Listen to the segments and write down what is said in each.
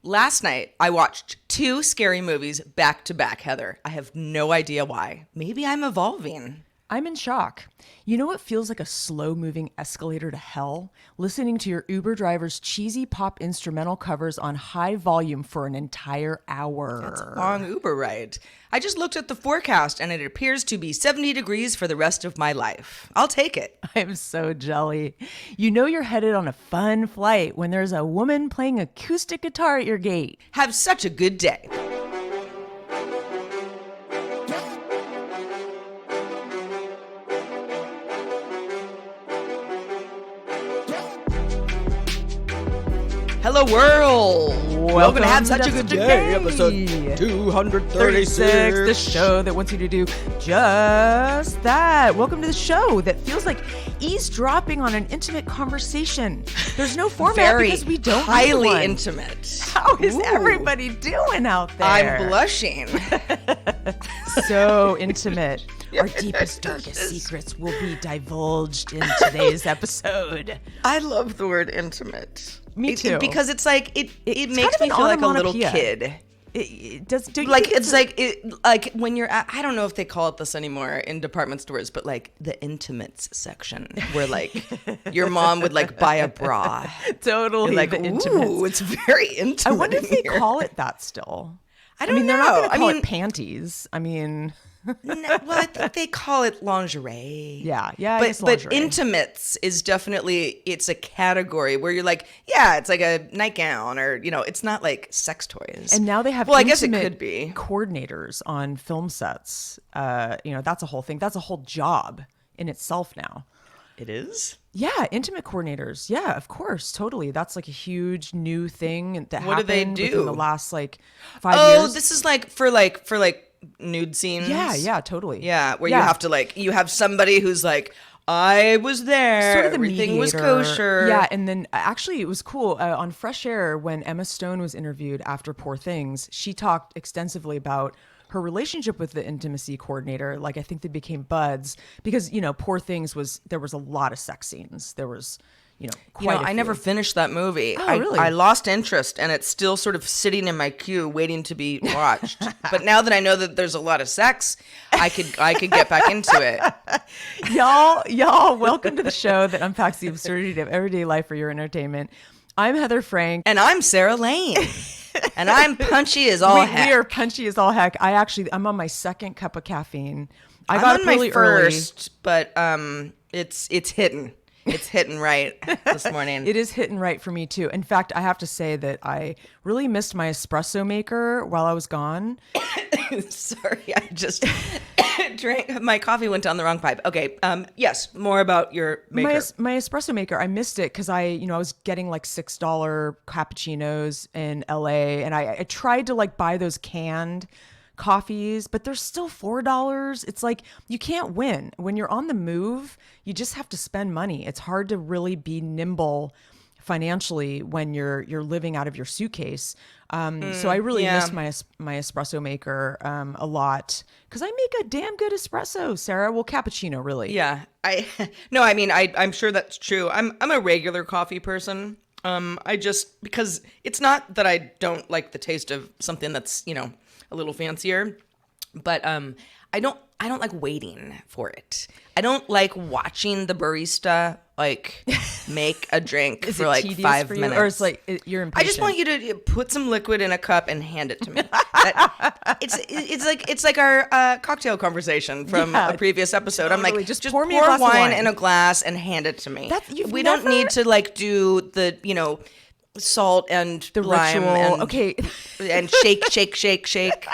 Last night, I watched 2 scary movies back to back, Heather. I have no idea why. Maybe I'm evolving. I'm in shock. You know what feels like a slow-moving escalator to hell? Listening to your Uber driver's cheesy pop instrumental covers on high volume for an entire hour. That's a long Uber ride. I just looked at the forecast and it appears to be 70 degrees for the rest of my life. I'll take it. I'm so jelly. You know you're headed on a fun flight when there's a woman playing acoustic guitar at your gate. Have such a good day. Hello, world. Welcome to Have Such a Good Day, episode 236. The show that wants you to do just that. Welcome to the show that feels like eavesdropping on an intimate conversation. There's no format because we don't highly intimate. How is everybody doing out there? I'm blushing. So intimate. Our deepest, darkest secrets will be divulged in today's episode. I love the word intimate. Me too. Because it's like, it makes me feel like a little kid. It does. Like when you're at, I don't know if they call it this anymore in department stores, but like the intimates section where like your mom would like buy a bra. Totally. Like, ooh, it's very intimate. I wonder if they call it that still. I don't know. They're not going to call it panties. I mean... No, well, I think they call it lingerie. Yeah. But intimates is definitely, it's a category where you're like, yeah, it's like a nightgown or, it's not like sex toys. And now they have I guess it could be coordinators on film sets. That's a whole thing. That's a whole job in itself now. It is? Yeah, intimate coordinators. Yeah, of course, totally. That's like a huge new thing that what happened do they do? Within the last 5 years. Oh, this is like for nude scenes. Yeah, totally. Yeah, where you have to you have somebody who's like, I was there. Sort of the everything mediator. was kosher. Yeah, and then actually it was cool on Fresh Air when Emma Stone was interviewed after Poor Things. She talked extensively about her relationship with the intimacy coordinator. Like I think they became buds because Poor Things there was a lot of sex scenes. There was. Quite I never finished that movie. Oh, really? I lost interest, and it's still sort of sitting in my queue, waiting to be watched. But now that I know that there's a lot of sex, I could get back into it. Y'all, welcome to the show that unpacks the absurdity of everyday life for your entertainment. I'm Heather Frank, and I'm Sarah Lane, and I'm punchy as all heck. We are punchy as all heck. I'm on my second cup of caffeine. I'm got on my first, but it's hitting. It's hitting right this morning. It is hitting right for me too. In fact, I have to say that I really missed my espresso maker while I was gone. Sorry, I just drank. My coffee went down the wrong pipe. Okay. Yes. More about your maker. My espresso maker. I missed it because I was getting like $6 cappuccinos in LA, and I tried to buy those canned coffees, but they're still $4. It's like you can't win when you're on the move. You just have to spend money. It's hard to really be nimble financially when you're living out of your suitcase. So I really missed my espresso maker a lot because I make a damn good espresso, Sarah. Well, cappuccino, really. Yeah, I'm sure that's true. I'm a regular coffee person. I just because it's not that I don't like the taste of something that's a little fancier, but I don't like waiting for it. I don't like watching the barista make a drink for 5 minutes. Or it's like you're impatient. I just want you to put some liquid in a cup and hand it to me. It's like our cocktail conversation from a previous episode. Totally. I'm like, just pour me a glass wine in a glass and hand it to me. We don't need to do the salt and the lime ritual. And shake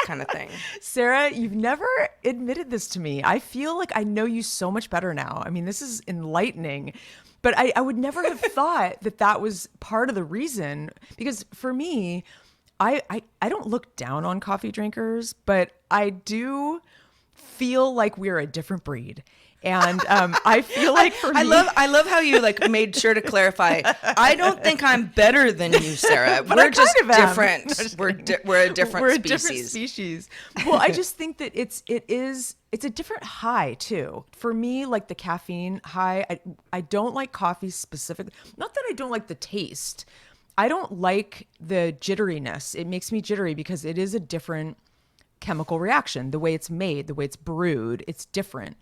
kind of thing. Sarah, you've never admitted this to me. I feel like I know you so much better now. I mean, this is enlightening, but I would never have thought that was part of the reason, because for me, I don't look down on coffee drinkers, but I do feel like we're a different breed. And I feel like for me, I love how you made sure to clarify. I don't think I'm better than you, Sarah. We're just different. We're a different species. Well, I just think that it's a different high too. For me, like the caffeine high, I don't like coffee specifically. Not that I don't like the taste. I don't like the jitteriness. It makes me jittery because it is a different chemical reaction. The way it's made, the way it's brewed, it's different.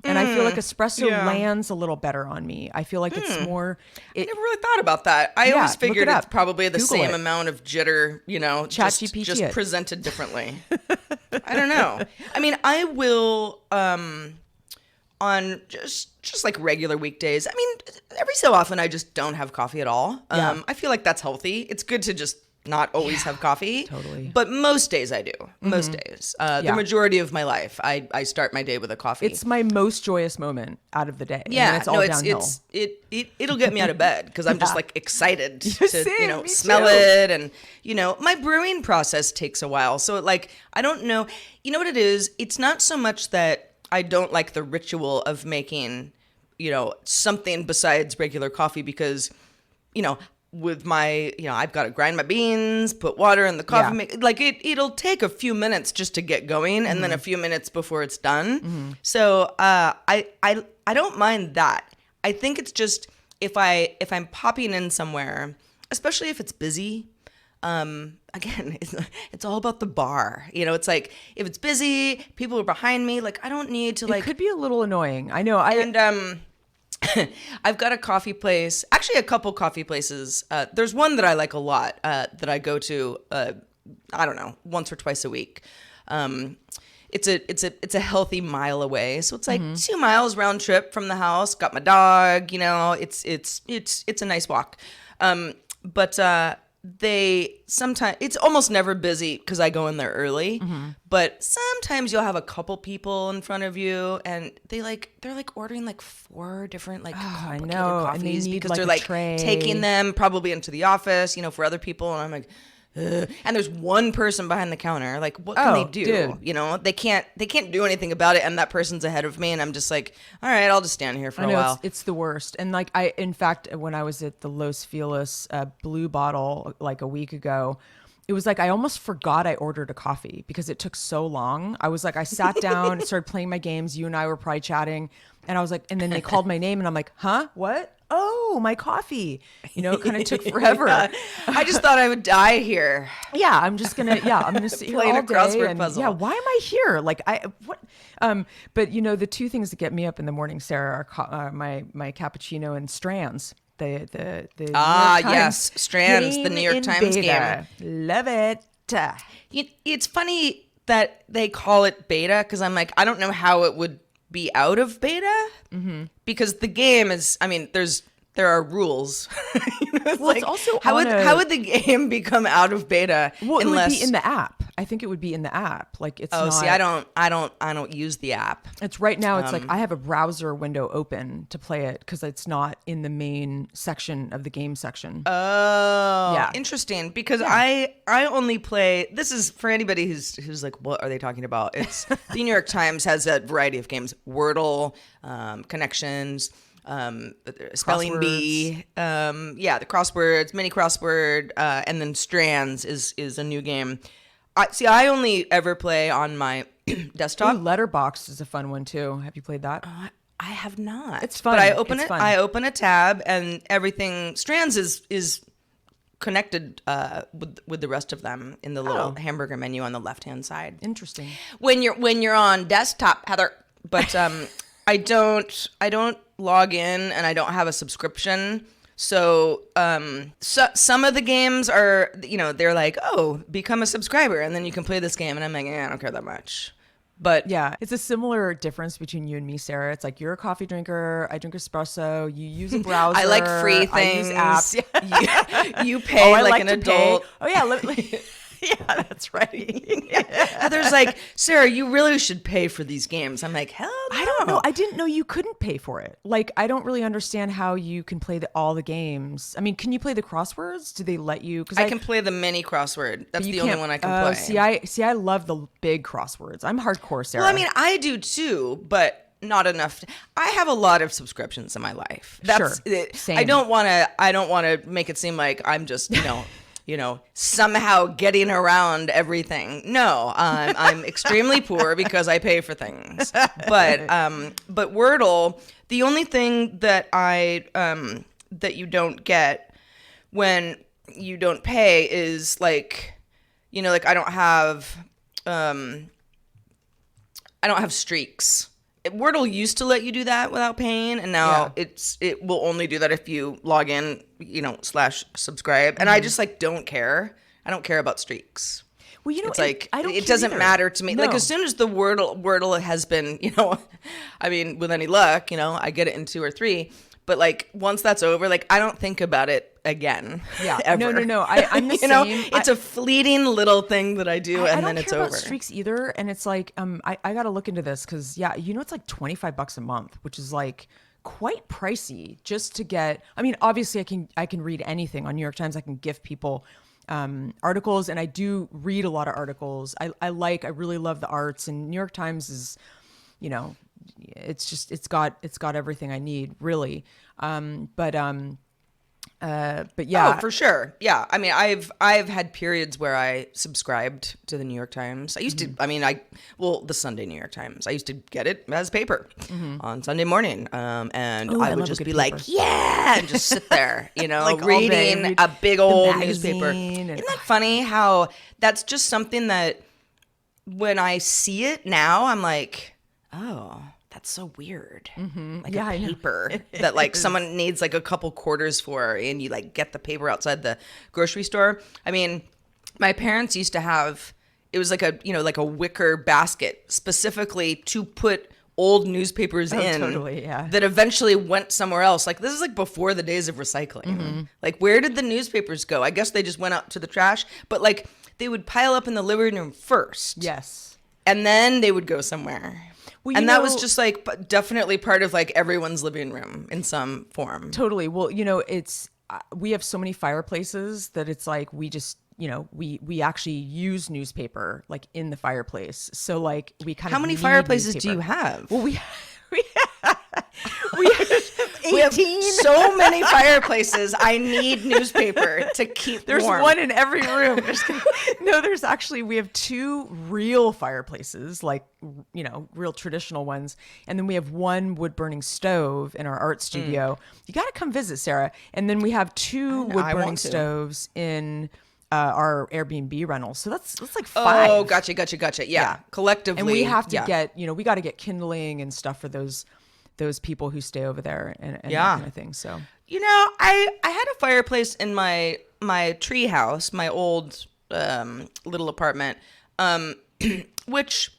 And I feel like espresso lands a little better on me. I feel like it's more. I never really thought about that. I Yeah, always look figured it it's up. probably the Google same it. amount of jitter, ChatGPT just it. presented differently. I don't know. I mean, I will on just like regular weekdays. I mean, every so often I just don't have coffee at all. Yeah. I feel like that's healthy. It's good to just not always have coffee. Totally. But most days I do. Most days. The Yeah. majority of my life, I start my day with a coffee. It's my most joyous moment out of the day. And then it's all downhill. It'll get me out of bed because I'm just like excited to Same, me smell too. it, and my brewing process takes a while. So like I don't know, what it is. It's not so much that I don't like the ritual of making something besides regular coffee because with my, I've got to grind my beans, put water in the coffee. Yeah. Like it'll take a few minutes just to get going, and then a few minutes before it's done. So I don't mind that. I think it's just if I'm popping in somewhere, especially if it's busy. Again, it's all about the bar. It's like if it's busy, people are behind me. Like I don't need to It could be a little annoying. I know. and I've got a coffee place, actually a couple coffee places. There's one that I like a lot that I go to, I don't know, once or twice a week. It's a healthy mile away. So it's like 2 miles round trip from the house. Got my dog, it's a nice walk. But they sometimes, it's almost never busy because I go in there early, but sometimes you'll have a couple people in front of you and they're like ordering like 4 different like complicated know, and they coffees need, because like, they're a like tray. taking them probably into the office, for other people. And I'm like, ugh. And there's one person behind the counter. Like, what can they do? Dude. They can't do anything about it. And that person's ahead of me. And I'm just like, all right, I'll just stand here for a while. It's the worst. And like in fact, when I was at the Los Feliz Blue Bottle like a week ago, it was like I almost forgot I ordered a coffee because it took so long. I was like, I sat down, started playing my games. You and I were probably chatting, and I was like, and then they called my name, and I'm like, huh, what? Oh, my coffee. It kind of took forever. I just thought I would die here. Yeah, I'm gonna sit here Playing all a crossword day. puzzle. Yeah, why am I here? Like what? But the 2 things that get me up in the morning, Sarah, are my cappuccino and Strands. The New York Times yes, Strands, the game New York in Times beta. Love it. It's funny that they call it beta because I'm like, I don't know how it would be out of beta because the game is, I mean, there are rules. It's also how would the game become out of beta Well, it unless would be in the app. I think it would be in the app. Like it's not. see, I don't use the app. It's right now. It's like I have a browser window open to play it because it's not in the main section of the game section. Oh, Yeah. interesting. Because I only play. This is for anybody who's like, what are they talking about? It's the New York Times has a variety of games: Wordle, Connections, Spelling Bee, the crosswords, mini crossword, and then Strands is a new game. I only ever play on my desktop. Ooh, Letterboxd is a fun one too. Have you played that? I have not. It's fun. But I open It's it. fun. I open a tab, and everything. Strands is connected with the rest of them in the little hamburger menu on the left hand side. Interesting. When you're on desktop, Heather. But I don't log in, and I don't have a subscription. So some of the games are, they're like, oh, become a subscriber and then you can play this game. And I'm like, I don't care that much. But Yeah, it's a similar difference between you and me, Sarah. It's like you're a coffee drinker. I drink espresso. You use a browser. I like free I use things. apps. You pay I like an to adult. pay. Oh yeah, yeah, that's right. Heather's like, Sarah, you really should pay for these games. I'm like, hell no. I don't know. I didn't know you couldn't pay for it. Like, I don't really understand how you can play all the games. I mean, can you play the crosswords? Do they let you? Because I can play the mini crossword. That's the only one I can play. I love the big crosswords. I'm hardcore, Sarah. Well, I mean, I do too, but not enough. I have a lot of subscriptions in my life. That's Sure. it. Same. I don't want to make it seem like I'm just, somehow getting around everything. No, I'm extremely poor because I pay for things. But Wordle, the only thing that that you don't get when you don't pay is like, like I don't have streaks. Wordle used to let you do that without paying, and now it will only do that if you log in, /subscribe. And I just like don't care. I don't care about streaks. Well, It's like I don't it care doesn't either. matter to me. No. Like as soon as the Wordle has been, I mean, with any luck, I get it in 2 or 3. But like once that's over, like I don't think about it again. Yeah. Ever. No. I'm the same. It's a fleeting little thing that I do, and I then don't it's care over. about streaks either, and it's like I got to look into this because it's like $25 a month, which is like quite pricey just to get. I mean, obviously I can read anything on New York Times. I can give people articles, and I do read a lot of articles. I really love the arts, and New York Times is, it's got everything I need really. But yeah. Oh, for sure. Yeah. I mean, I've had periods where I subscribed to the New York Times. I used to, I mean, the Sunday New York Times. I used to get it as paper on Sunday morning. And Ooh, I I would love a just good be paper. like, yeah, and just sit there, Like all day, reading read a big old magazine newspaper. and- Isn't that funny how that's just something that when I see it now, I'm like, oh, that's so weird. Like Yeah, a I know. paper that like someone needs like a couple quarters for, and you like get the paper outside the grocery store. I mean, my parents used to have, it was like a wicker basket specifically to put old newspapers in. Totally, yeah. That eventually went somewhere else. Like this is like before the days of recycling. Like where did the newspapers go? I guess they just went out to the trash, but like they would pile up in the living room first. Yes. And then they would go somewhere. Well, And that was just like definitely part of like everyone's living room in some form. Totally. Well, it's we have so many fireplaces that it's like we just we actually use newspaper like in the fireplace. So like we kind How of many need fireplaces do newspaper. you have? Well, we have 18. We have so many fireplaces. I need newspaper to keep There's warm. one in every room. There's actually, we have 2 real fireplaces, like, real traditional ones. And then we have 1 wood burning stove in our art studio. You got to come visit, Sarah. And then we have 2 wood I burning want to. stoves in our Airbnb rentals. So that's like 5. Oh, gotcha. Yeah. Collectively. And we have to yeah. we got to get kindling and stuff for those people who stay over there and that Yeah. kind of thing. So. I had a fireplace in my tree house, my old little apartment, which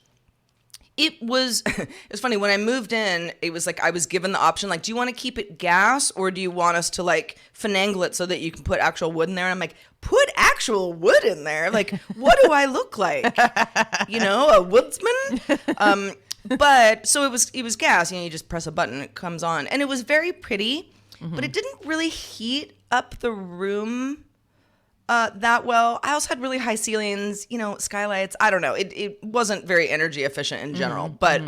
it was it's funny when I moved in, it was like I was given the option like, do you want to keep it gas or do you want us to like finagle it so that you can put actual wood in there? And I'm like, put actual wood in there? Like, what do I look like? A woodsman? But so it was gas, you just press a button, it comes on. And it was very pretty, but it didn't really heat up the room that well. I also had really high ceilings, skylights. I don't know. It wasn't very energy efficient in general, but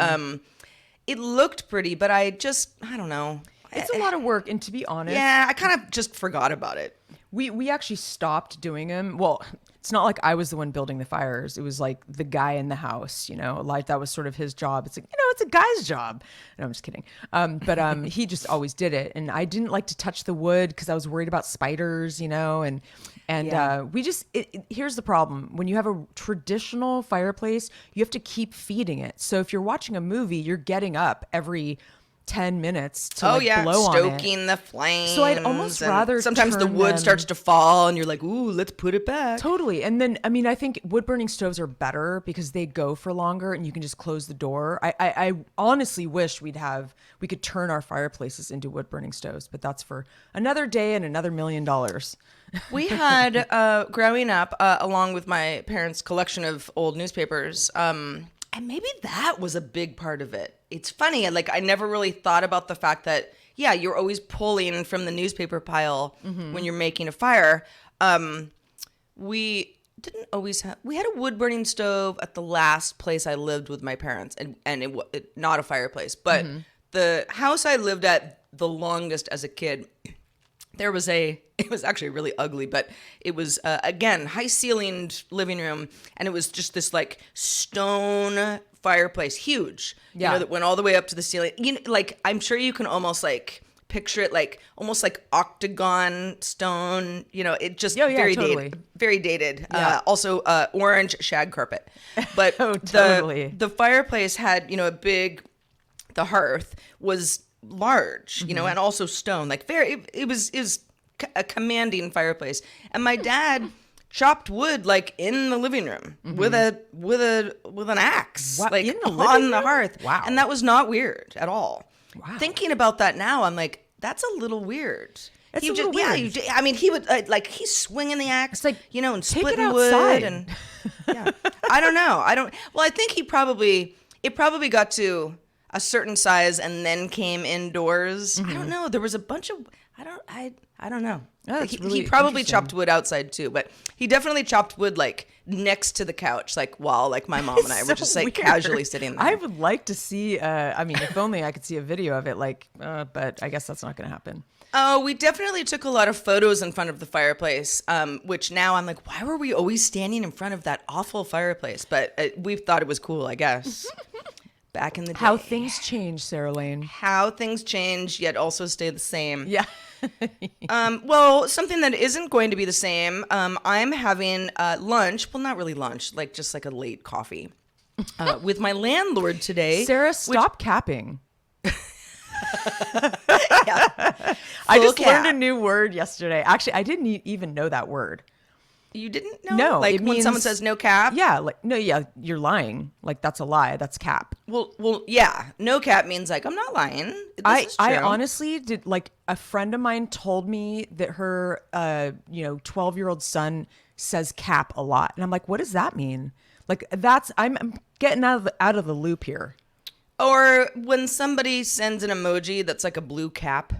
it looked pretty, but I don't know. It's a lot of work. And to be honest, Yeah, I kind of just forgot about it. we actually stopped doing them. Well, it's not like I was the one building the fires. It was like the guy in the house, like that was sort of his job. It's like, it's a guy's job. No, I'm just kidding. But he just always did it. And I didn't like to touch the wood because I was worried about spiders, and we just, here's the problem. When you have a traditional fireplace, you have to keep feeding it. So if you're watching a movie, you're getting up every 10 minutes to blow on it. Stoking the flames. So I'd almost and rather sometimes the turn wood them- starts to fall and you're like, ooh, let's put it back. Totally. And then, I mean, I think wood burning stoves are better because they go for longer and you can just close the door. I honestly wish we could turn our fireplaces into wood burning stoves, but that's for another day and another $1 million. We had, growing up, along with my parents' collection of old newspapers, and maybe that was a big part of it. It's funny, like I never really thought about the fact that, yeah, you're always pulling from the newspaper pile when you're making a fire. We didn't always have, we had a wood burning stove at the last place I lived with my parents, and it not a fireplace, but the house I lived at the longest as a kid, it was actually really ugly, but it was, again, high ceilinged living room. And it was just this like stone fireplace, huge, Yeah. that went all the way up to the ceiling. Like, I'm sure you can almost like picture it like almost like octagon stone, it just Oh, yeah, very totally. dated, very dated. Yeah. Also orange shag carpet. But Oh, totally. the fireplace had, the hearth was large, and also stone, like it was a commanding fireplace. And my dad chopped wood like in the living room with an axe, What, like in the on living the room? hearth. Wow. And that was not weird at all. Wow. Thinking about that now, I'm like, that's a little weird. It's He a little weird. I mean, he would he's swinging the axe, It's like, and take it splitting outside. wood, and yeah. I don't know. Well, I think it probably got to a certain size and then came indoors. I don't know. There was a bunch of I don't know. Oh, that's he really probably interesting. chopped wood outside too, but he definitely chopped wood like next to the couch, like while like my mom and I were So just like weird. casually sitting there. I would like to see. I mean, if only I could see a video of it. But I guess that's not going to happen. Oh, we definitely took a lot of photos in front of the fireplace, which now I'm like, why were we always standing in front of that awful fireplace? But we thought it was cool, I guess. Back in the day. How things change, Sarah Lane. How things change, yet also stay the same. Yeah. Well, something that isn't going to be the same, I'm having lunch. Well, not really lunch, like just like a late coffee with my landlord today. Sarah, stop capping. Yeah. I just Full learned cap. a new word yesterday. Actually, I didn't even know that word. You didn't know? No, Like it when someone means- says no cap? Yeah, you're lying. Like that's a lie. That's cap. Well, yeah. No cap means like, I'm not lying. This is I true. honestly did. Like a friend of mine told me that her 12-year-old son says cap a lot, and I'm like, what does that mean? Like I'm getting out of the loop here. Or when somebody sends an emoji that's like a blue cap,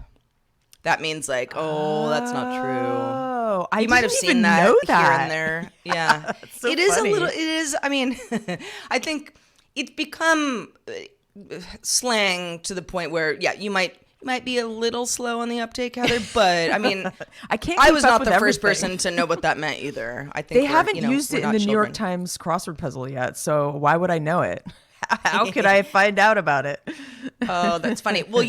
that means like, oh, that's not true. Oh, I You might have didn't seen even that, know here that. and there. Yeah. so It is funny. a little, it is, I mean, I think it's become slang to the point where, yeah, you might be a little slow on the uptake, Heather, but I mean, I can't. I keep was up not with the first everything. person to know what that meant either. I think They we're, haven't used we're it in not the New York children. Times crossword puzzle yet, so why would I know it? How could I find out about it? Oh, that's funny. Well,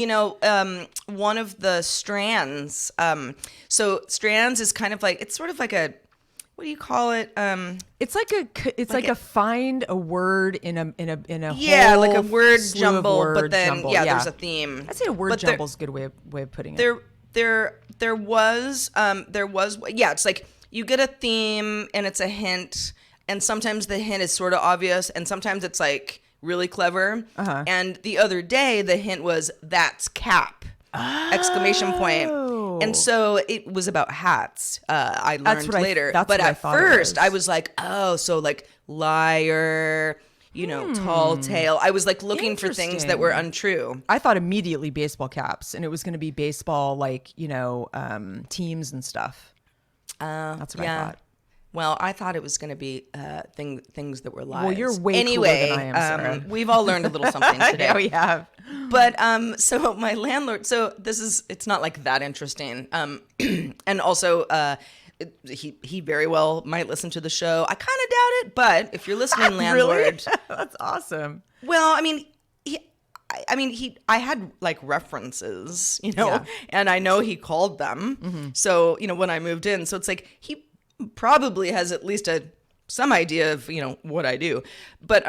one of the strands. So strands is kind of like, it's sort of like a, what do you call it? It's like a find a word in a Yeah, whole like a word slew of jumble, but word then jumble. there's a theme. I'd say a word But jumble is a good way of putting it. There was yeah, it's like you get a theme and it's a hint, and sometimes the hint is sort of obvious, and sometimes it's like really clever. And the other day the hint was that's cap! Exclamation point. And so it was about hats. I learned later. that's but what I at thought it first was. I was like, oh, so like liar, tall tale. I was like looking for things that were untrue. I thought immediately baseball caps, and it was going to be baseball teams and stuff. That's what I thought. Well, I thought it was going to be things that were lies. Well, you're way anyway, cooler than I am, Sarah. we've all learned a little something today. Yeah, we have. But so my landlord, so it's not like that interesting. And also he very well might listen to the show. I kind of doubt it, but if you're listening, landlord, Really? That's awesome. well, I mean, I had like references, Yeah. and I know he called them. So, when I moved in, so it's like he probably has at least some idea of, what I do. But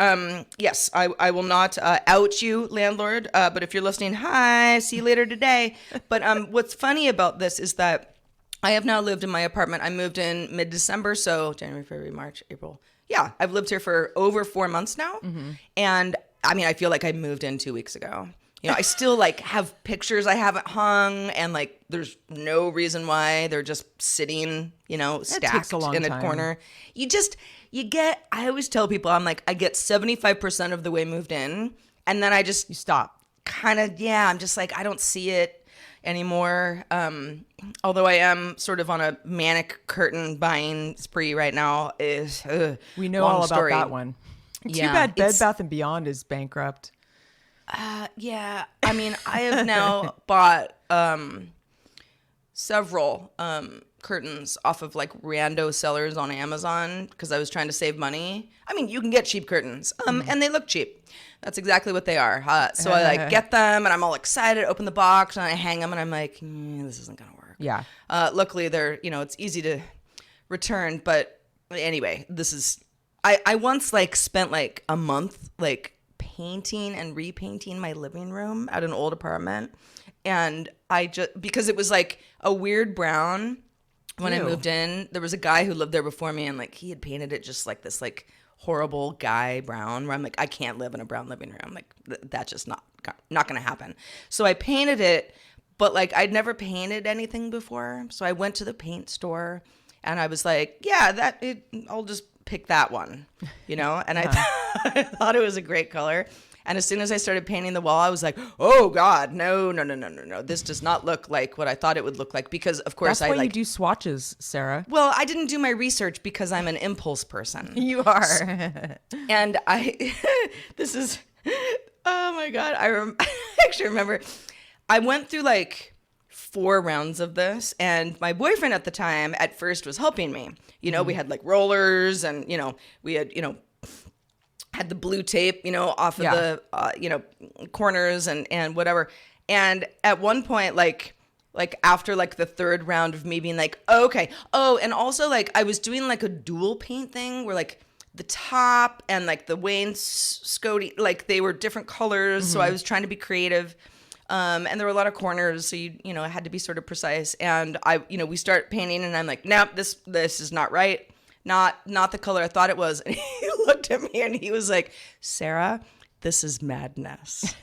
yes, I will not out you, landlord. But if you're listening, hi, see you later today. But what's funny about this is that I have now lived in my apartment. I moved in mid-December, so January, February, March, April. Yeah, I've lived here for over 4 months now. And I mean, I feel like I moved in 2 weeks ago. I still like have pictures I haven't hung, and like there's no reason why they're just sitting, stacked takes a long in a time. corner. I always tell people, I'm like, I get 75% of the way moved in, and then I just You stop. kind of, I'm just like, I don't see it anymore. Although I am sort of on a manic curtain buying spree right now. We know long all story. about that one. Yeah, Too bad Bed it's- Bath & Beyond is bankrupt. Yeah, I mean, I have now bought several curtains off of like rando sellers on Amazon because I was trying to save money. I mean, you can get cheap curtains, and they look cheap. That's exactly what they are. So I like get them, and I'm all excited. Open the box, and I hang them, and I'm like, this isn't gonna work. Yeah. Luckily, they're it's easy to return. But anyway, this is. I once like spent like a month like painting and repainting my living room at an old apartment, and I just because it was like a weird brown. When I moved in, there was a guy who lived there before me, and like he had painted it just like this like horrible guy brown. Where I'm like, I can't live in a brown living room. Like that's just not gonna happen. So I painted it, but like I'd never painted anything before. So I went to the paint store, and I was like, yeah, I'll just pick that one, And I thought it was a great color. And as soon as I started painting the wall, I was like, oh God, no. This does not look like what I thought it would look like because, of course, That's why you do swatches, Sarah. Well, I didn't do my research because I'm an impulse person. You are. And this is, oh my God. I actually remember I went through like 4 rounds of this, and my boyfriend at the time at first was helping me. We had like rollers and, we had the blue tape, off of the, corners and whatever. And at one point, like after like the 3rd round of me being like, oh, okay. Oh, and also like I was doing like a dual paint thing where like the top and like the wainscoting, like they were different colors. So I was trying to be creative. And there were a lot of corners. So it had to be sort of precise. And we start painting and I'm like, nope, this is not right. Not the color I thought it was. And he looked at me and he was like, Sarah, this is madness.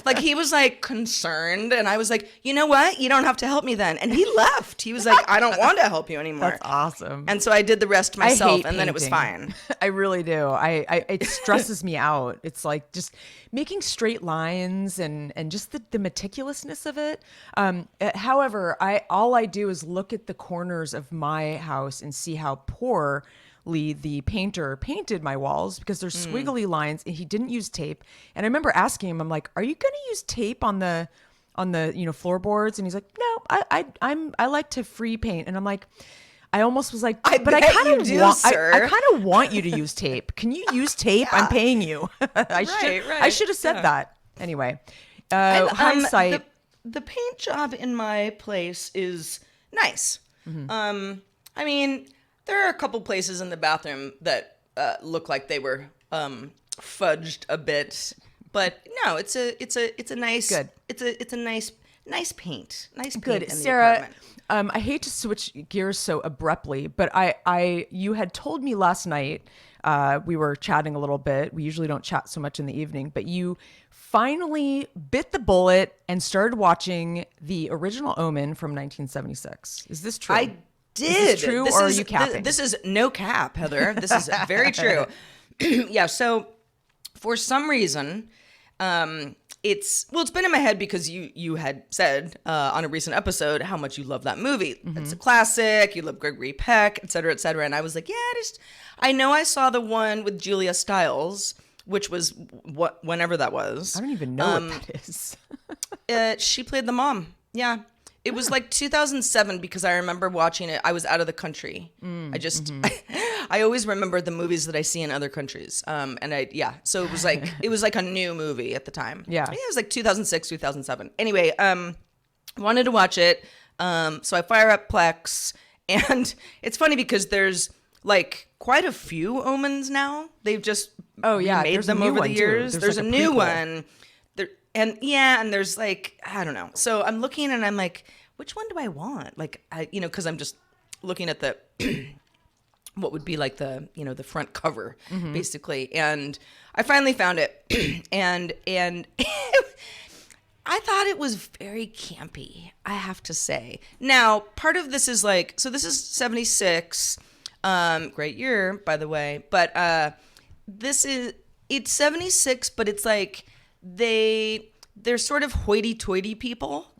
Like he was like concerned, and I was like, you know what? You don't have to help me then. And he left. He was like, I don't want to help you anymore. That's awesome. And so I did the rest myself, and then it was fine. I really do. It stresses me out. It's like just making straight lines and just the meticulousness of it. However, all I do is look at the corners of my house and see how poor the painter painted my walls because there's squiggly lines and he didn't use tape. And I remember asking him, I'm like, are you going to use tape on the floorboards? And he's like, no, I like to free paint. And I'm like, I almost was like, I kind of want you to use tape. Can you use tape? Yeah. I'm paying you. I should have said that. Anyway, hindsight. The paint job in my place is nice. I mean, there are a couple places in the bathroom that look like they were fudged a bit, but no, it's a nice good. It's a nice paint. Nice paint good. in the Sarah, apartment. I hate to switch gears so abruptly, but you had told me last night, we were chatting a little bit. We usually don't chat so much in the evening, but you finally bit the bullet and started watching the original Omen from 1976. Is this true? I did. Is this true, or are you capping? This is no cap, Heather. This is very true. Yeah. So for some reason, it's been in my head because you had said on a recent episode how much you love that movie. It's a classic. You love Gregory Peck, et cetera, et cetera. And I was like, yeah, I know I saw the one with Julia Stiles, which was whenever that was. I don't even know what that is. She played the mom. Yeah. It was like 2007 because I remember watching it. I was out of the country. I always remember the movies that I see in other countries. So it was like a new movie at the time. Yeah. It was like 2006, 2007. Anyway, wanted to watch it. So I fire up Plex, and it's funny because there's like quite a few Omens now. They've just made them over the years. There's like a new one. And there's like, I don't know. So I'm looking and I'm like, which one do I want? Like, because I'm just looking at the, what would be like the, the front cover, basically. And I finally found it. and I thought it was very campy, I have to say. Now, part of this is like, so this is 76. Great year, by the way. But it's 76, but it's like, they're sort of hoity-toity people.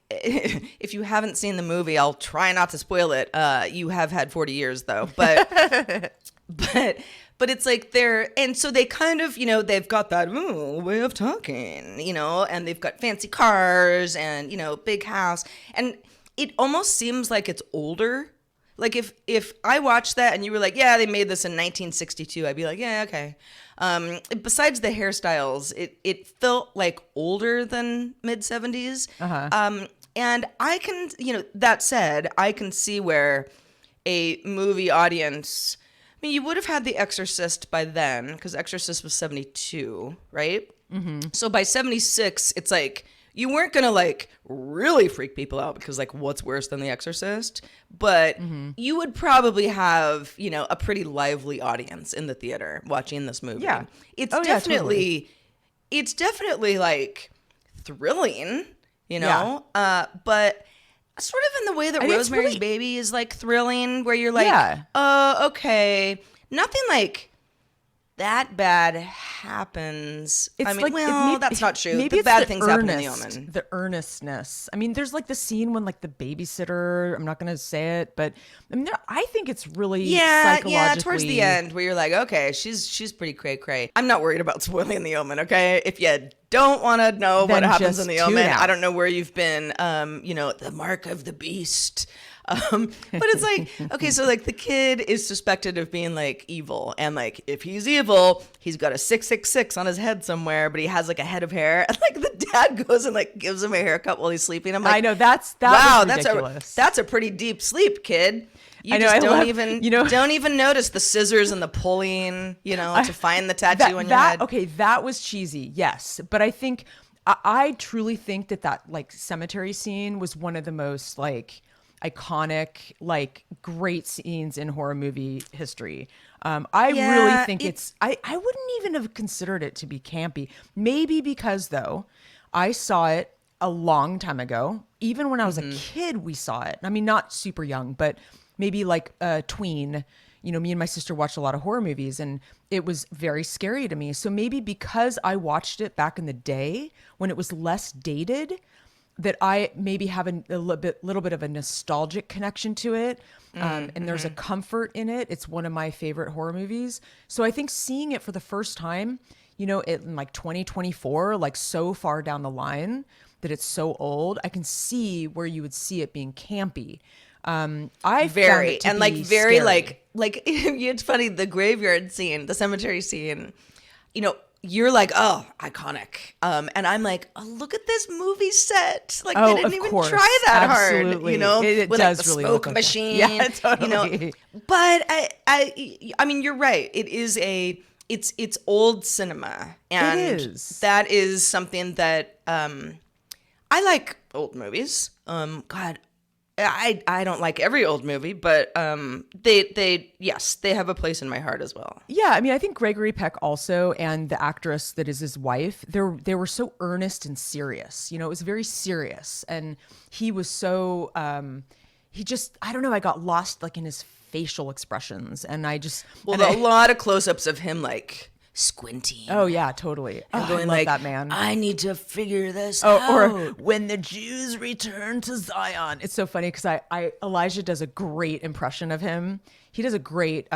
If you haven't seen the movie, I'll try not to spoil it. You have had 40 years though, but but it's like and so they kind of, they've got that way of talking, and they've got fancy cars and, big house. And it almost seems like it's older. Like if I watched that and you were like, yeah, they made this in 1962, I'd be like, yeah, okay. Besides the hairstyles, it felt like older than mid 70s. And I can, that said, I can see where a movie audience, I mean, you would have had The Exorcist by then, because Exorcist was 72, right? So by 76, it's like, you weren't going to like really freak people out because like what's worse than The Exorcist? But you would probably have, a pretty lively audience in the theater watching this movie. Yeah. It's Totally. it's definitely like thrilling, but sort of in the way that I think it's Rosemary's really- Baby is like thrilling, where you're like, Yeah. Okay. Nothing like that bad happens. It's I mean, like maybe, that's not true. Maybe The it's bad the things happen in The Omen. The earnestness. I mean, there's like the scene when like the babysitter. I'm not going to say it, but I mean, I think it's really psychologically. Towards the end, where you're like, okay, she's pretty cray cray. I'm not worried about spoiling The Omen. Okay, if you don't want to know what Then happens just in The tune Omen, out. I don't know where you've been. The mark of the beast. But it's like, okay, so like the kid is suspected of being like evil, and like if he's evil, he's got a 666 on his head somewhere, but he has like a head of hair, and like the dad goes and like gives him a haircut while he's sleeping. I'm like, I know that wow, was ridiculous. that's a pretty deep sleep, kid. You I know, just I don't love- even you know- don't even notice the scissors and the pulling, to find the tattoo on your head. Okay, that was cheesy, yes, but I think I truly think that like cemetery scene was one of the most like iconic, like great scenes in horror movie history. I really think I wouldn't even have considered it to be campy. Maybe because though I saw it a long time ago. Even when I was a kid, we saw it. I mean, not super young, but maybe like a tween. Me and my sister watched a lot of horror movies, and it was very scary to me. So maybe because I watched it back in the day when it was less dated, that I maybe have a little bit of a nostalgic connection to it. And there's a comfort in it. It's one of my favorite horror movies. So I think seeing it for the first time, in like 2024, like so far down the line that it's so old, I can see where you would see it being campy. I found it to and like be very scary. like it's funny, the graveyard scene, the cemetery scene, you're like, oh, iconic. And I'm like, oh, look at this movie set. Like they didn't of even course. try that Absolutely. hard. It with does like the really smoke look like that. machine. Yeah, totally. But I mean, you're right. It is it's old cinema, and It is. that is something that I like old movies. God, I don't like every old movie, but they have a place in my heart as well. Yeah, I mean, I think Gregory Peck also, and the actress that is his wife, they were so earnest and serious. It was very serious, and he was so he just, I don't know, I got lost like in his facial expressions, and I just a lot of close-ups of him like squinting. Oh yeah, totally. And I going love like, that man. I need to figure this out. Or when the Jews return to Zion. It's so funny because Elijah does a great impression of him. He does a great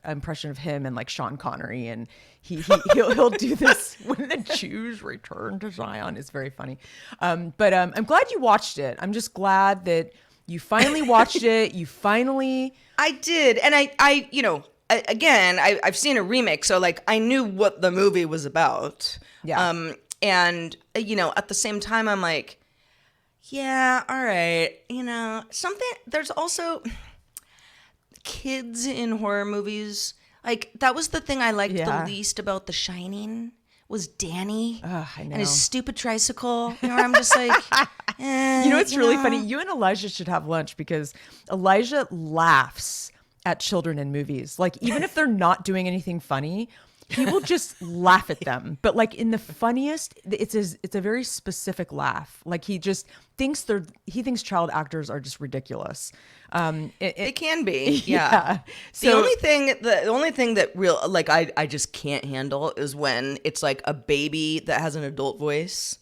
impression of him and like Sean Connery, and he'll do this when the Jews return to Zion. It's very funny. But I'm glad you watched it. I'm just glad that you finally watched it. I did, and I again, I've seen a remake, so like I knew what the movie was about. Yeah. And at the same time, I'm like, yeah, all right, something. There's also kids in horror movies. Like that was the thing I liked the least about The Shining was Danny I know. and his stupid tricycle. I'm just like, it's really funny. You and Elijah should have lunch because Elijah laughs at children in movies. Like even if they're not doing anything funny, he will just laugh at them, but like in the funniest. It's a very specific laugh. Like he thinks child actors are just ridiculous. It can be, yeah. Yeah. The only thing that real like I just can't handle is when it's like a baby that has an adult voice.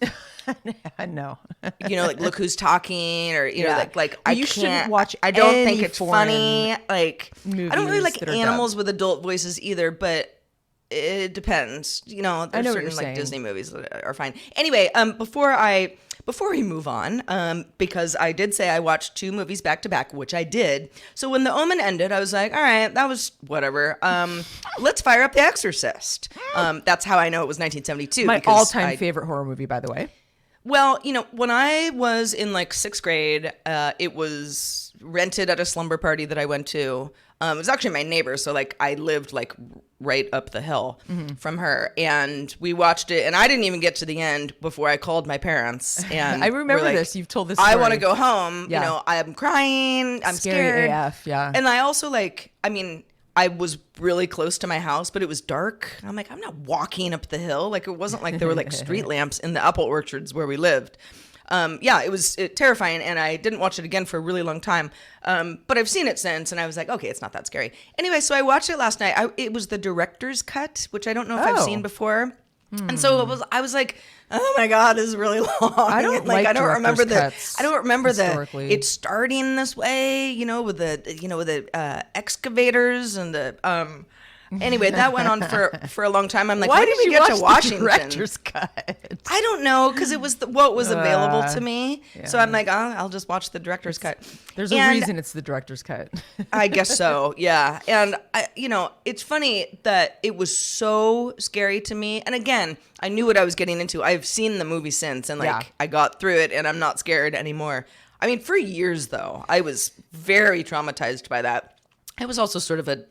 No. Like Look Who's Talking, or like I you shouldn't can't watch. I don't think any it's foreign funny. Like I don't really movies like that are animals dubbed. with adult voices either, but it depends. There's know what certain you're like saying. Disney movies that are fine. Anyway, before we move on, because I did say I watched 2 movies back to back, which I did. So when The Omen ended, I was like, all right, that was whatever. Let's fire up The Exorcist. That's how I know it was 1972. My because all-time favorite horror movie, by the way. Well, when I was in like 6th grade, it was rented at a slumber party that I went to. It was actually my neighbor, so like I lived like right up the hill from her, and we watched it. And I didn't even get to the end before I called my parents. And I remember like, this. You've told this. I story. want to go home. Yeah. I'm crying. I'm Scary scared. AF, yeah. And I also I was really close to my house, but it was dark. I'm like, I'm not walking up the hill. Like it wasn't like there were like street lamps in the apple orchards where we lived. It was terrifying, and I didn't watch it again for a really long time. But I've seen it since, and I was like, okay, it's not that scary. Anyway, so I watched it last night. It was the director's cut, which I don't know if I've seen before. And so I was like, oh my God, this is really long. I don't like I don't remember cuts historically. it's starting this way, with the excavators and the Anyway, that went on for a long time. I'm like, Why when did we you get watch to the Washington? director's cut? I don't know, because it was what was available to me. So I'm like, I'll just watch the director's cut. There's a reason it's the director's cut. I guess so, yeah. And it's funny that it was so scary to me. And again, I knew what I was getting into. I've seen the movie since, and I got through it, and I'm not scared anymore. I mean, for years though, I was very traumatized by that. I was also sort of a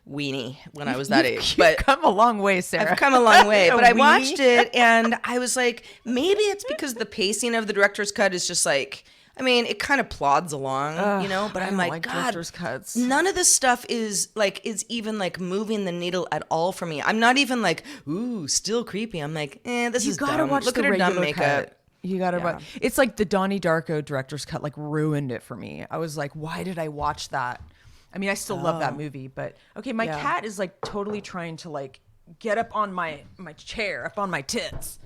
weenie when I was that age, but You've come a long way, Sarah. I've come a long way. But I weenie? watched it, and I was like, maybe it's because the pacing of the director's cut is just like, it kind of plods along, But I'm like, God, director's cuts. none of this stuff is even like moving the needle at all for me. I'm not even like, ooh, still creepy. I'm like, this is gotta dumb. watch Look the at her dumb regular makeup. cut. You gotta watch. It's like the Donnie Darko director's cut like ruined it for me. I was like, why did I watch that? I mean, I still love that movie, but okay, my cat is like totally trying to like get up on my chair, up on my tits.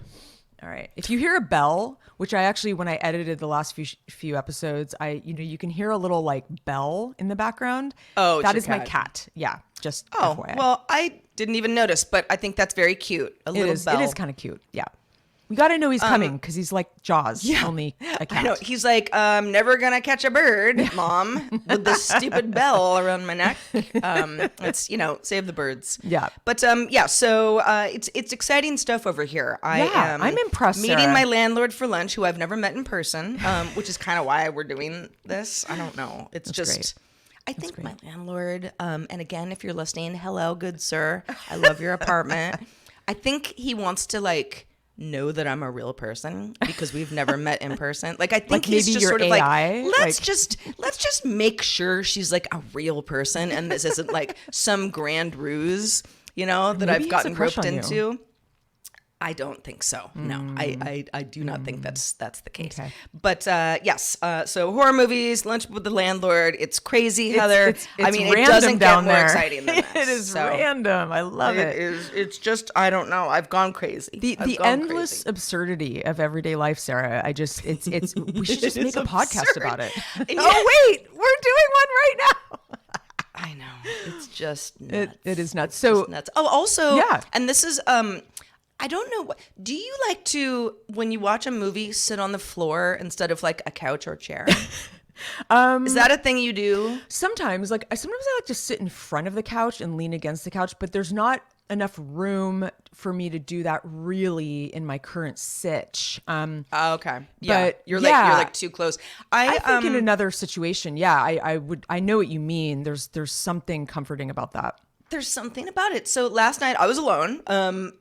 All right. If you hear a bell, which I actually, when I edited the last few episodes, you can hear a little like bell in the background. Oh, that it's is your my cat. cat. Yeah, just Oh, FYI. well, I didn't even notice, but I think that's very cute. A little bell. It is kind of cute. Yeah. We got to know he's coming because he's like Jaws, only a cat. I know. He's like, never gonna catch a bird, Mom, with this stupid bell around my neck. It's save the birds. Yeah. But so it's exciting stuff over here. I am I'm impressed, meeting Sarah. my landlord for lunch, who I've never met in person, which is kind of why we're doing this. I don't know. It's just. great. I think my landlord, and again, if you're listening, hello, good sir. I love your apartment. I think he wants to know that I'm a real person because we've never met in person. Like I think Like he's maybe just you're sort of AI? like let's just make sure she's like a real person, and this isn't like some grand ruse, that Maybe I've he has gotten a crush roped on you. into. I don't think so. No, I do not think that's the case. Okay. But yes, so horror movies, lunch with the landlord. It's crazy, Heather. It's I mean, it random doesn't down get more there. exciting than this. It is So random. I love it. It is. It's just I don't know. I've gone crazy. The endless absurdity of everyday life, Sarah. It's we should just make a podcast about it. Yeah. Oh wait, we're doing one right now. I know. It's just nuts. It is nuts. It's So just nuts. Oh, also, Yeah. and this is I don't know what. Do you like to, when you watch a movie, sit on the floor instead of like a couch or chair? Is that a thing you do? sometimes I like to sit in front of the couch and lean against the couch, but there's not enough room for me to do that really in my current sitch. Okay. Yeah. But, You're yeah. like too close. I think in another situation, I know what you mean. There's something comforting about that. There's something about it. So last night I was alone, and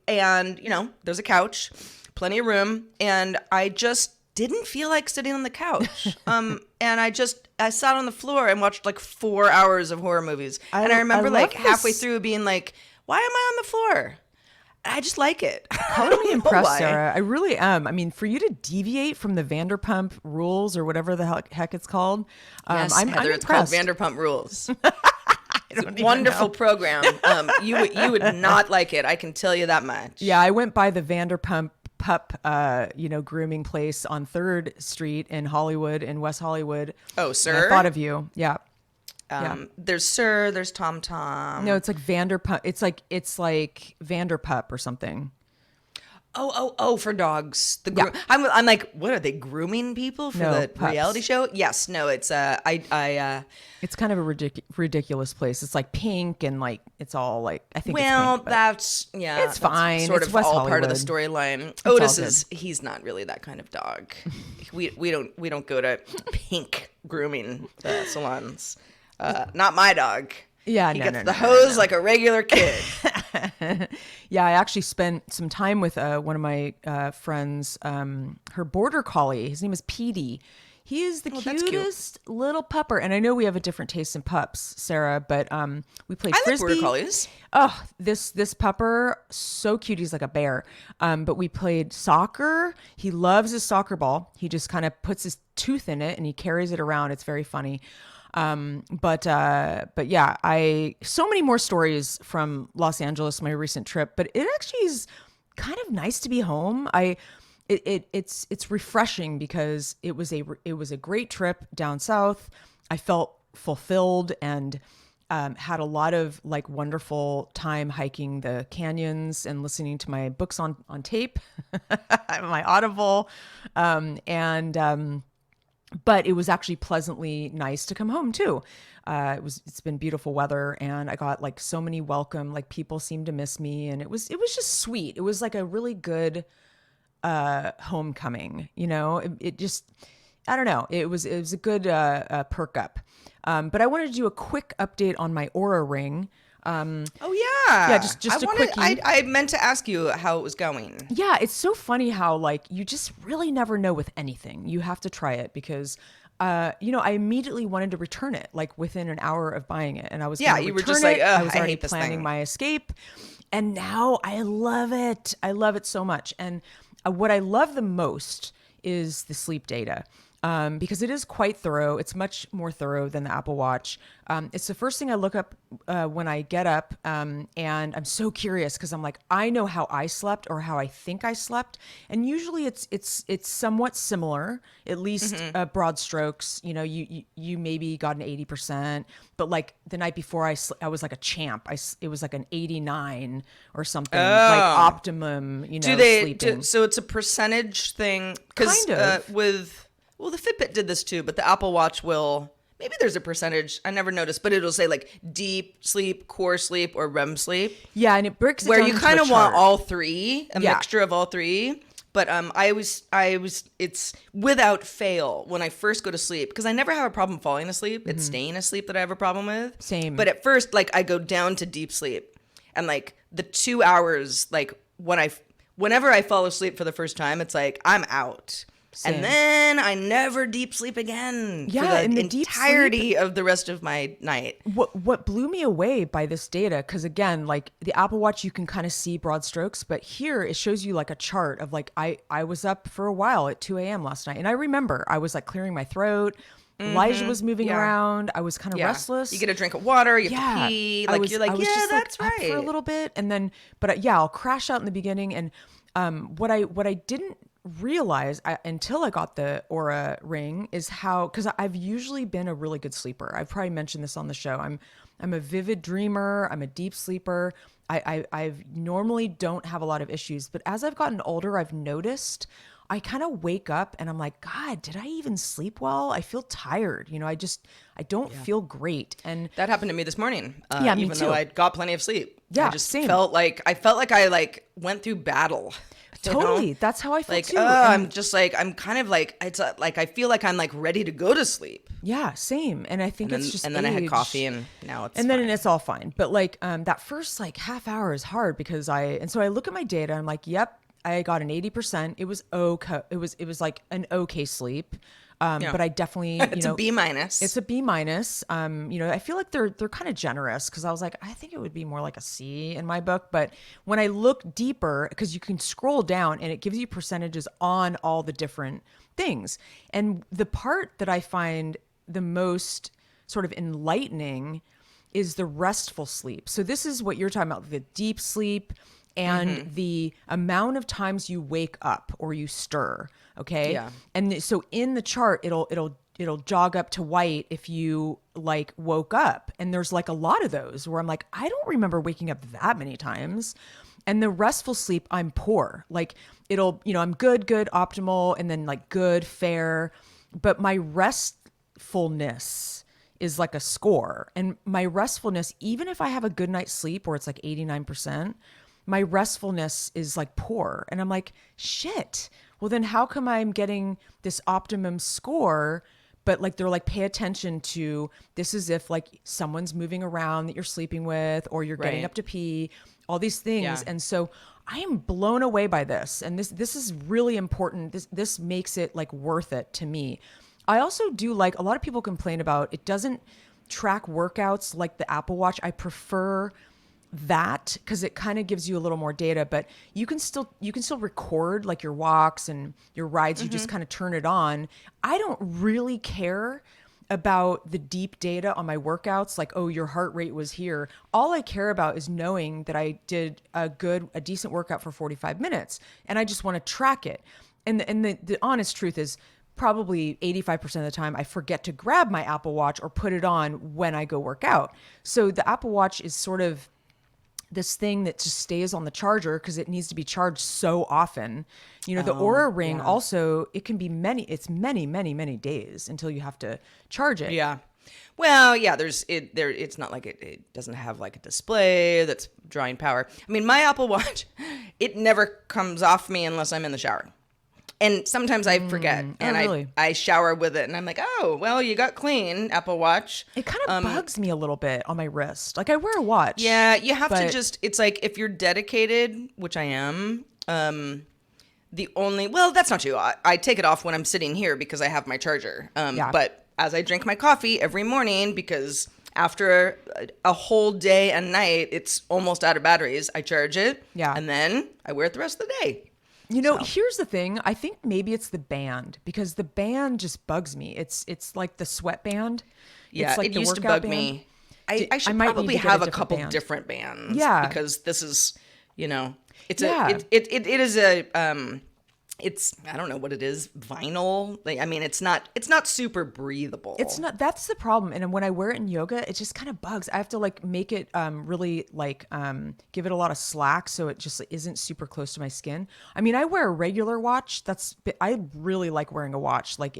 there's a couch, plenty of room, and I just didn't feel like sitting on the couch. And I sat on the floor and watched like 4 hours of horror movies. And I remember love like halfway this. through being like, why am I on the floor? I just like it. Color me impressed, Sarah. I really am. I mean, for you to deviate from the Vanderpump rules or whatever the heck it's called, Yes, I'm Heather, it's called impressed. Vanderpump Rules. I It's don't a even wonderful know. program. You would not like it. I can tell you that much. Yeah, I went by the Vanderpump pup, grooming place on 3rd Street in Hollywood, in West Hollywood. Oh, And sir. I thought of you. Yeah. Yeah. There's Sir. There's Tom Tom. No, it's like Vanderpump. It's like Vanderpup or something. Oh, for dogs. Yeah. I'm like, what are they grooming people for No, the pups. reality show? Yes, no, it's It's kind of a ridiculous place. It's like pink and like it's all like I think. well, it's pink, but that's it's fine. Sort It's of West all part of the Hollywood. storyline. all Otis he's not really that kind of dog. we don't go to pink grooming salons. Not my dog. Yeah, he no, gets no, the no, hose like a regular kid. Yeah, I actually spent some time with one of my friends, her border collie. His name is Petey. He is the that's cute. cutest little pupper. And I know we have a different taste in pups, Sarah, but we played I like frisbee. border collies. Oh, this pupper, so cute. He's like a bear. But we played soccer. He loves his soccer ball. He just kind of puts his tooth in it and he carries it around. It's very funny. But yeah, so many more stories from Los Angeles, my recent trip, but it actually is kind of nice to be home. It's refreshing because it was a great trip down south. I felt fulfilled and had a lot of like wonderful time hiking the canyons and listening to my books on tape, my Audible, but it was actually pleasantly nice to come home too. It's been beautiful weather and I got like so many welcome, like people seemed to miss me and it was just sweet. It was like a really good homecoming, it just, I don't know. It was a good perk up. But I wanted to do a quick update on my Aura ring. Oh yeah, Yeah, just a quickie. I meant to ask you how it was going. Yeah, it's so funny how like you just really never know with anything. You have to try it because I immediately wanted to return it like within an hour of buying it, and I was Yeah, gonna you were return just like, it. "Ugh, I was I already hate this planning thing." my escape, and now I love it. I love it so much, and what I love the most is the sleep data. Because it is quite thorough. It's much more thorough than the Apple Watch. It's the first thing I look up when I get up, and I'm so curious because I'm like, I know how I slept or how I think I slept, and usually it's somewhat similar, at least broad strokes. You maybe got an 80%, but like the night before I was like a champ. It was like an 89 or something, like optimum. Sleeping. So it's a percentage thing? Because Kind of. Well, the Fitbit did this too, but the Apple Watch will. Maybe there's a percentage. I never noticed, but it'll say like deep sleep, core sleep, or REM sleep, Yeah, and it breaks it where down you into kind a of want chart. all three, a Yeah. mixture of all three. But it's without fail when I first go to sleep, because I never have a problem falling asleep. It's staying asleep that I have a problem with. Same. But at first, like I go down to deep sleep, and like the 2 hours, like whenever I fall asleep for the first time, it's like I'm out. Same. And then I never deep sleep again Yeah, for the and the deep entirety of the rest of my night. What blew me away by this data, because again, like the Apple Watch, you can kind of see broad strokes, but here it shows you like a chart of like I was up for a while at 2 a.m. last night, and I remember I was like clearing my throat. Elijah was moving Yeah. around. I was kind of Yeah. restless. You get a drink of water, you have to pee. Like you're like, I was yeah, just, like, that's up right. for a little bit, and then, but yeah, I'll crash out in the beginning. And what I didn't realize until I got the Aura ring is how, because I've usually been a really good sleeper. I've probably mentioned this on the show. I'm a vivid dreamer. I'm a deep sleeper. I've normally don't have a lot of issues, but as I've gotten older, I've noticed I kind of wake up and I'm like, God, did I even sleep well? I feel tired. I don't feel great. And That happened to me this morning. Yeah, me even too. though I got plenty of sleep. Yeah, I just same. felt like I like went through battle. you know? totally, that's how I feel Like, too. I'm just like, I'm kind of like, it's like I feel like I'm like ready to go to sleep. Yeah, same. And I think it's just And then I had age. coffee, and now it's And then fine. it's all fine. But like that first like half hour is hard because so I look at my data. I'm like, yep, I got an 80%. It was okay. It was like an okay sleep. But I definitely, It's a B minus. it's a B minus. I feel like they're kind of generous because I was like, I think it would be more like a C in my book. But when I look deeper, because you can scroll down and it gives you percentages on all the different things. And the part that I find the most sort of enlightening is the restful sleep. So this is what you're talking about, the deep sleep and the amount of times you wake up or you stir. Okay. Yeah. And so in the chart, it'll jog up to white if you like woke up. And there's like a lot of those where I'm like, I don't remember waking up that many times. And the restful sleep, I'm poor. Like I'm good, optimal, and then like good, fair. But my restfulness is like a score. And my restfulness, even if I have a good night's sleep where it's like 89%, my restfulness is like poor. And I'm like, shit. Well, then how come I'm getting this optimum score? But like, they're like, pay attention to this is if like someone's moving around that you're sleeping with, or you're getting Right. up to pee, all these things. Yeah. And so I am blown away by this. And this is really important. This makes it like worth it to me. I also do like, a lot of people complain about it doesn't track workouts like the Apple Watch. I prefer that because it kind of gives you a little more data, but you can still record like your walks and your rides. You just kind of turn it on. I don't really care about the deep data on my workouts, like, oh, your heart rate was here. All I care about is knowing that I did a decent workout for 45 minutes, and I just want to track it. And the honest truth is, probably 85% of the time I forget to grab my Apple Watch or put it on when I go work out. So the Apple Watch is sort of this thing that just stays on the charger because it needs to be charged so often. The Aura Ring also, it can be many many days until you have to charge it. Yeah. Well, yeah, it's not like it doesn't have like a display that's drawing power. I mean, my Apple Watch, it never comes off me unless I'm in the shower. And sometimes I forget, and really? I shower with it, and I'm like, oh, well, you got clean, Apple Watch. It kind of bugs me a little bit on my wrist. Like, I wear a watch. Yeah, you have to it's like, if you're dedicated, which I am, well, that's not true. I take it off when I'm sitting here because I have my charger. But as I drink my coffee every morning, because after a whole day and night, it's almost out of batteries, I charge it. Yeah. And then I wear it the rest of the day. Here's the thing. I think maybe it's the band, because the band just bugs me. It's like the sweatband. Yeah, it's like it the used to workout bug band. me. I should might need probably to get a have a different couple band. different bands. Yeah. Because this is, it's Yeah. it is a it's, I don't know what it is, vinyl. Like, I mean, it's not super breathable. It's not. That's the problem. And when I wear it in yoga, it just kind of bugs. I have to like make it really like give it a lot of slack so it just isn't super close to my skin. I mean, I wear a regular watch. I really like wearing a watch. Like,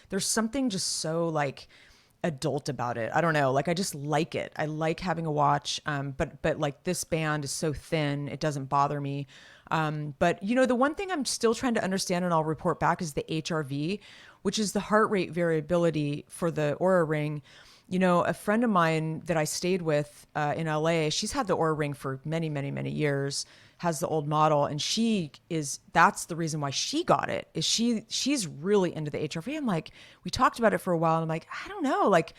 there's something just so like adult about it. I don't know. Like, I just like it. I like having a watch. But like, this band is so thin, it doesn't bother me. But the one thing I'm still trying to understand, and I'll report back, is the HRV, which is the heart rate variability for the Aura Ring. A friend of mine that I stayed with in LA, she's had the Aura Ring for many, many, many years, has the old model, and that's the reason why she got it, is she's really into the HRV. I'm like, we talked about it for a while, and I'm like, I don't know, like,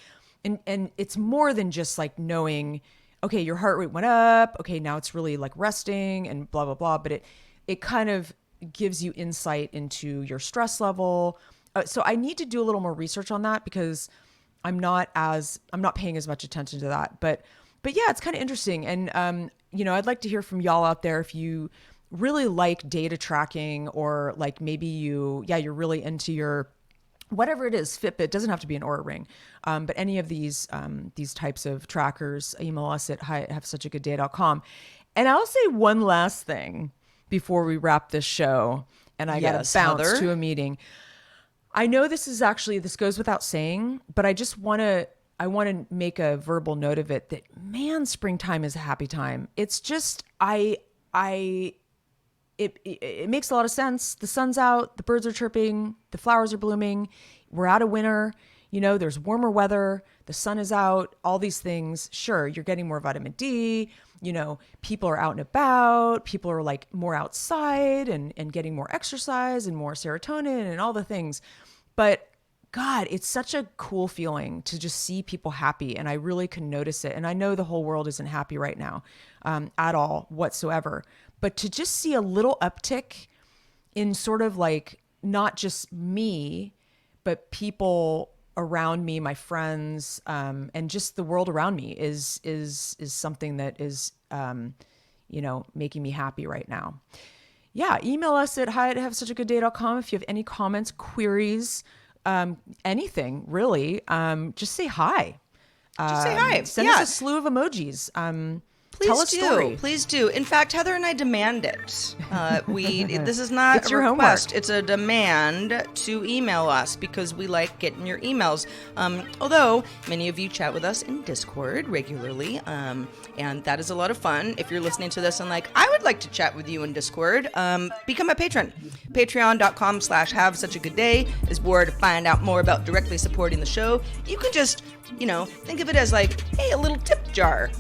and it's more than just like knowing, okay, your heart rate went up, okay, now it's really like resting and blah, blah, blah. But it kind of gives you insight into your stress level. So I need to do a little more research on that, because I'm not paying as much attention to that. But yeah, it's kind of interesting. And, I'd like to hear from y'all out there if you really like data tracking, or like maybe you're really into your, whatever it is, Fitbit, doesn't have to be an Aura Ring, but any of these types of trackers, email us at hi@havesuchagoodday.com. And I'll say one last thing before we wrap this show, and I got to bounce Heather? to a meeting. I know this goes without saying, but I want to make a verbal note of it, that, man, springtime is a happy time. It's just, it makes a lot of sense. The sun's out, the birds are chirping, the flowers are blooming. We're out of winter. There's warmer weather. The sun is out, all these things. Sure, you're getting more vitamin D. People are out and about. People are like more outside and getting more exercise and more serotonin and all the things. But God, it's such a cool feeling to just see people happy, and I really can notice it. And I know the whole world isn't happy right now, at all whatsoever. But to just see a little uptick in sort of like not just me, but people around me, my friends, and just the world around me is something that is, making me happy right now. Yeah, email us at hi@havesuchagoodday.com if you have any comments, queries, anything really. Just say hi. Just say hi. Send us a slew of emojis. Tell a story. Please do. In fact, Heather and I demand it. This is not It's a your request. homework. It's a demand to email us because we like getting your emails. Although many of you chat with us in Discord regularly, and that is a lot of fun. If you're listening to this and like, I would like to chat with you in Discord, become a patron. Patreon.com/havesuchagoodday is where to find out more about directly supporting the show. You can just, think of it as like, hey, a little tip jar.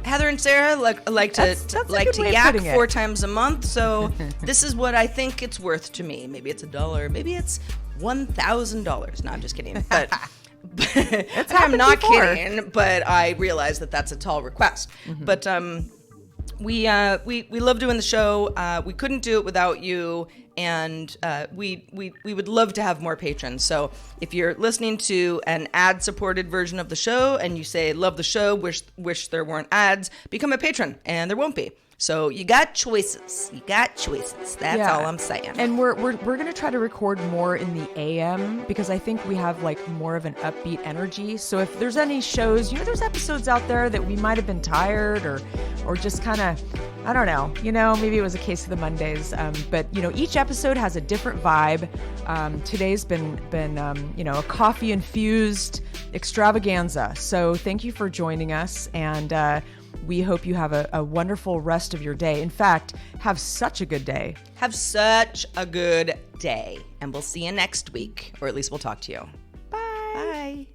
Heather and Sarah like to That's a good way of yak putting it. 4 times a month, so this is what I think it's worth to me. Maybe it's $1, maybe it's $1,000. No, I'm just kidding. But I'm happened not before. kidding. But I realize that that's a tall request. But we love doing the show. We couldn't do it without you, and we would love to have more patrons. So if you're listening to an ad-supported version of the show and you say love the show, wish there weren't ads, become a patron, and there won't be. So you got choices. That's all I'm saying. And we're going to try to record more in the AM because I think we have like more of an upbeat energy. So if there's any shows, there's episodes out there that we might have been tired or just kind of, I don't know, maybe it was a case of the Mondays. But each episode has a different vibe. Today's been a coffee infused extravaganza. So thank you for joining us, and we hope you have a wonderful rest of your day. In fact, have such a good day. Have such a good day, and we'll see you next week, or at least we'll talk to you. Bye. Bye.